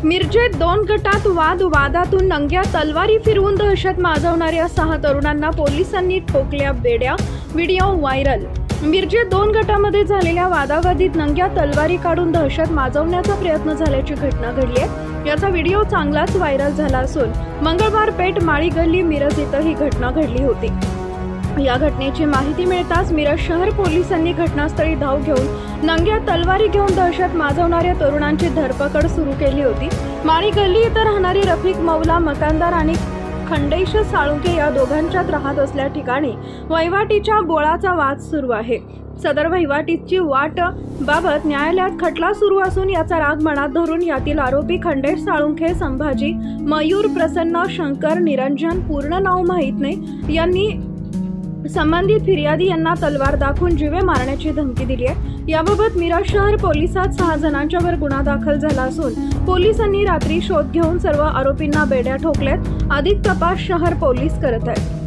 मिरजेत 2 गटात वादातून नंग्या तलवारी फिरवून दहशत माजवणाऱ्या 6 तरुणांना पोलिसांनी ठोकल्या बेड्या. Video viral. मिरजेत 2 गटामध्ये झालेल्या वादावादीत नंग्या तलवारी काढून दहशत माजवण्याचा प्रयत्न झाल्याची घटना घडली आहे. याचा व्हिडिओ चांगलाच व्हायरल झाला असून मंगळवार पेठ माळी गल्ली मिरज इथं ही घटना घडली होती. या घटनेची माहिती मिळताच मिरज शहर पोलिसांनी घटनास्थळी धाव घेऊन नंग्या तलवारी घेऊन दहशत माजवणाऱ्या तरुणांची धरपकड सुरू केली होती. माळी गल्ली इथं राहणारे रफिक मौला मकानदार आणि खंडेश साळुंके या दोघांच्यात राहत असल्या ठिकाणी वहिवाटीच्या बोळाचा वाद सुरू आहे. सदर वहिवाटीची वाट बाबत न्यायालयात खटला सुरू असून याचा राग मनात धरून यातील आरोपी खंडेश साळुंखे, संभाजी, मयूर, प्रसन्न, शंकर, निरंजन, पूर्ण नाव माहीत नाही, यांनी संबंधित फिर्यादी यांना तलवार दाखवून जीवे मारण्याची धमकी दिली आहे. याबाबत मिरज शहर पोलिसात 6 जणांच्यावर गुन्हा दाखल झाला असून पोलिसांनी रात्री शोध घेऊन सर्व आरोपींना बेड्या ठोकल्यात. अधिक तपास शहर पोलीस करत आहेत.